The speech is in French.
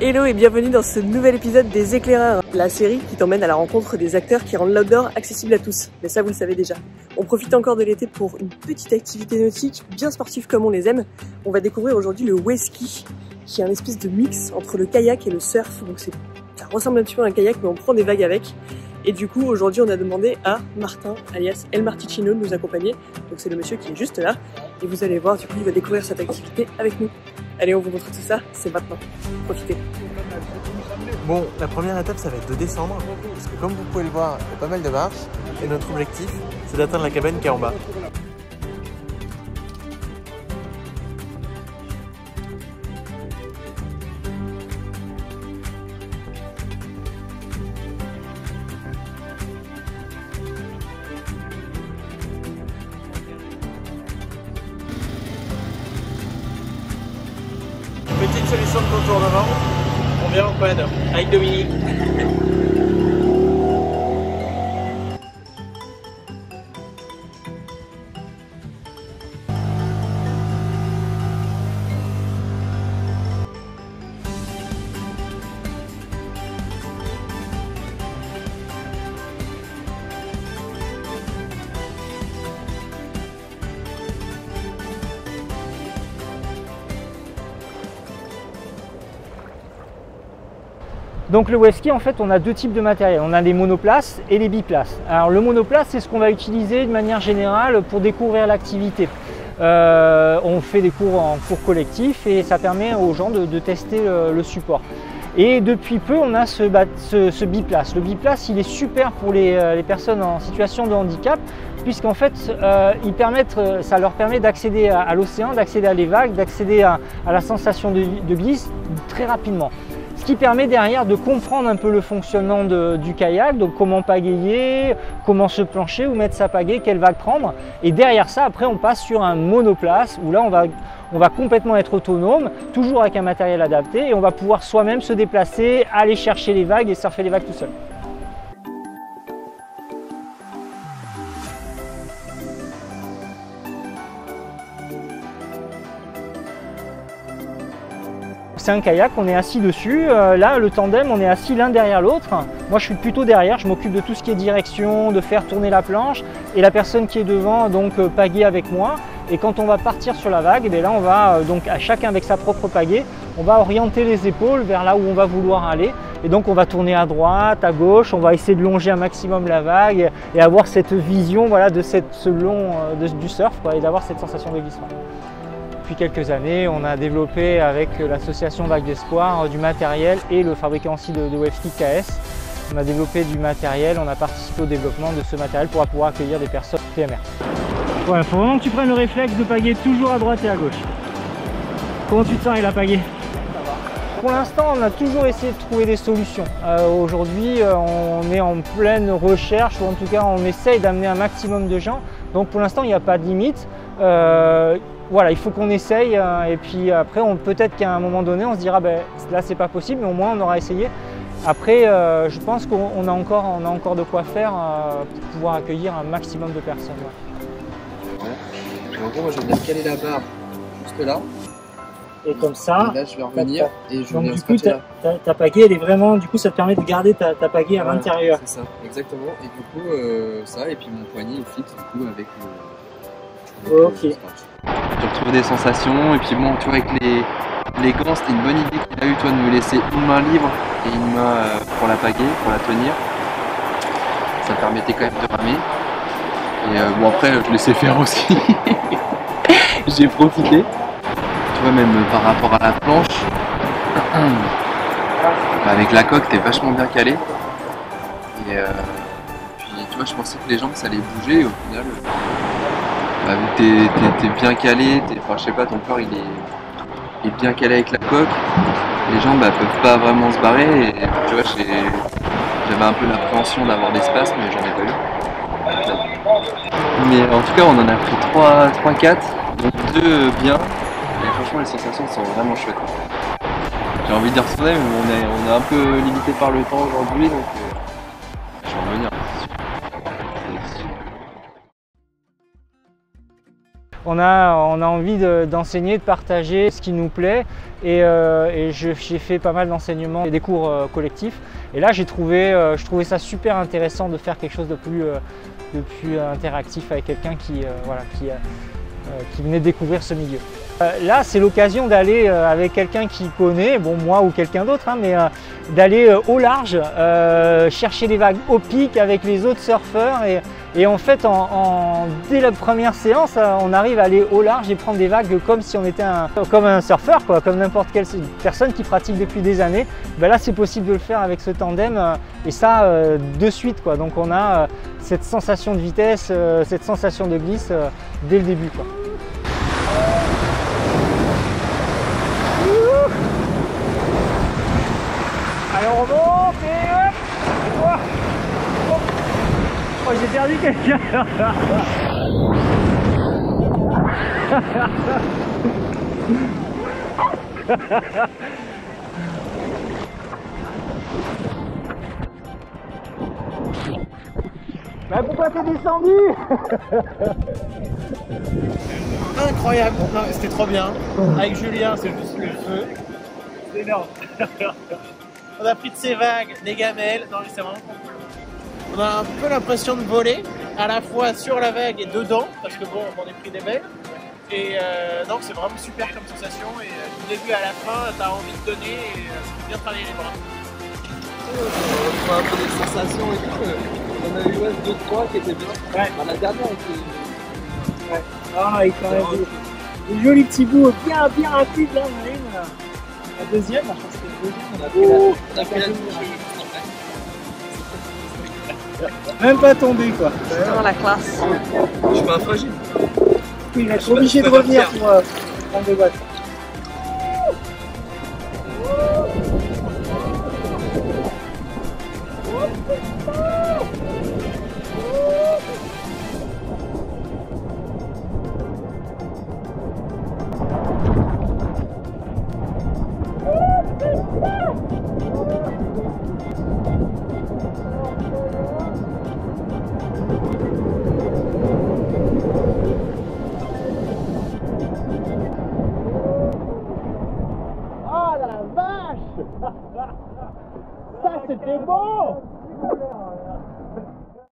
Hello et bienvenue dans ce nouvel épisode des Éclaireurs, la série qui t'emmène à la rencontre des acteurs qui rendent l'outdoor accessible à tous. Mais ça vous le savez déjà. On profite encore de l'été pour une petite activité nautique bien sportive comme on les aime. On va découvrir aujourd'hui le wetski, qui est un espèce de mix entre le kayak et le surf. Donc ça ressemble un petit peu à un kayak mais on prend des vagues avec. Et du coup aujourd'hui on a demandé à Martin alias El Marticino de nous accompagner. Donc c'est le monsieur qui est juste là. Et vous allez voir, du coup il va découvrir cette activité avec nous. Allez, on vous montre tout ça, c'est maintenant. Profitez. Bon, la première étape, ça va être de descendre, parce que comme vous pouvez le voir, il y a pas mal de marches, et notre objectif, c'est d'atteindre la cabane qui est en bas. Petite solution de contournement, on vient en quad avec Dominique. Donc le wetski, en fait, on a deux types de matériel. On a les monoplaces et les biplaces. Alors le monoplace, c'est ce qu'on va utiliser de manière générale pour découvrir l'activité. On fait des cours en cours collectif et ça permet aux gens de tester le support. Et depuis peu, on a ce biplace. Le biplace, il est super pour les personnes en situation de handicap, puisqu'en fait, ça leur permet d'accéder à l'océan, d'accéder à les vagues, d'accéder à la sensation de glisse très rapidement. Ce qui permet derrière de comprendre un peu le fonctionnement du kayak, donc comment pagayer, comment se plancher, où mettre sa pagaie, quelle vague prendre. Et derrière ça, après, on passe sur un monoplace où là, on va complètement être autonome, toujours avec un matériel adapté, et on va pouvoir soi-même se déplacer, aller chercher les vagues et surfer les vagues tout seul. C'est un kayak, on est assis dessus. Là, le tandem, on est assis l'un derrière l'autre. Moi, je suis plutôt derrière, je m'occupe de tout ce qui est direction, de faire tourner la planche. Et la personne qui est devant, donc, pagaie avec moi. Et quand on va partir sur la vague, là, on va, donc, à chacun avec sa propre pagaie, on va orienter les épaules vers là où on va vouloir aller. Et donc, on va tourner à droite, à gauche, on va essayer de longer un maximum la vague et avoir cette vision, voilà, de du surf, quoi, et d'avoir cette sensation de glissement. Depuis quelques années, on a développé avec l'association Vagues d'Espoir du matériel et le fabricant aussi de wetski KS. On a développé du matériel, on a participé au développement de ce matériel pour pouvoir accueillir des personnes PMR. Il faut vraiment que tu prennes le réflexe de pagayer toujours à droite et à gauche. Comment tu te sens avec la pagaie? Pour l'instant, on a toujours essayé de trouver des solutions. Aujourd'hui, on est en pleine recherche, ou en tout cas, on essaye d'amener un maximum de gens. Donc pour l'instant, il n'y a pas de limite. Voilà, il faut qu'on essaye et puis après, peut-être qu'à un moment donné, on se dira là, c'est pas possible, mais au moins, on aura essayé. Après, je pense qu'on a encore de quoi faire pour pouvoir accueillir un maximum de personnes. Ouais. En gros, moi, je vais venir caler la barre juste là. Et comme ça, et là, je vais revenir et je vais venir du coup, ta pagaie, elle est vraiment, du coup, ça te permet de garder ta pagaie à l'intérieur. C'est ça, exactement. Et du coup, ça, et puis mon poignet est fixe du coup avec Ok. J'ai retrouvé des sensations, et puis bon, tu vois, avec les gants, c'était une bonne idée qu'il a eu, toi, de me laisser une main libre et une main pour la pagaie, pour la tenir. Ça permettait quand même de ramer. Et bon, après, je laissais faire aussi. J'ai profité. Tu vois, même par rapport à la planche, avec la coque, t'es vachement bien calé. Et puis, tu vois, je pensais que les jambes, ça allait bouger, et au final, t'es bien calé, enfin, je sais pas, ton corps, il est bien calé avec la coque. Les jambes, peuvent pas vraiment se barrer, et tu vois, j'avais un peu l'appréhension d'avoir l'espace, mais j'en ai pas eu. Mais en tout cas, on en a pris 3-4, donc 2 bien. Et franchement, les sensations sont vraiment chouettes. J'ai envie d'y retourner, mais on est un peu limité par le temps aujourd'hui, donc je vais revenir. on a envie d'enseigner, de partager ce qui nous plaît. Et j'ai fait pas mal d'enseignements et des cours collectifs. Et là, je trouvais ça super intéressant de faire quelque chose de plus interactif avec quelqu'un qui venait découvrir ce milieu. Là, c'est l'occasion d'aller avec quelqu'un qui connaît, bon moi ou quelqu'un d'autre, hein, mais d'aller au large, chercher les vagues au pic avec les autres surfeurs. Et en fait, dès la première séance, on arrive à aller au large et prendre des vagues comme si on était comme un surfeur, quoi, comme n'importe quelle personne qui pratique depuis des années. Ben là, c'est possible de le faire avec ce tandem et ça de suite, quoi. Donc on a cette sensation de vitesse, cette sensation de glisse dès le début, quoi. Allez, on remonte et hop. Oh, j'ai perdu quelqu'un. Bah pourquoi t'es descendu? Incroyable, non, c'était trop bien. Avec Julien, c'est juste le feu. C'est énorme. On a pris de ces vagues, des gamelles. Non, mais c'est vraiment cool. On a un peu l'impression de voler, à la fois sur la vague et dedans, parce que bon, on en a pris des belles. Et non, c'est vraiment super comme sensation. Et du début à la fin, t'as envie de donner et ça fait bien travailler les bras. On voit un peu des sensations et tout. On a eu 2-3 qui étaient bien. Ouais. La dernière était. Ouais. Ah, il quand même des jolis petits bouts bien rapides là, on arrive. La deuxième, je pense que c'est le deuxième. On a fait la douche. Même pas tombé quoi. C'est vraiment la classe. Je suis pas fragile. Il va être obligé de revenir pour prendre des boîtes.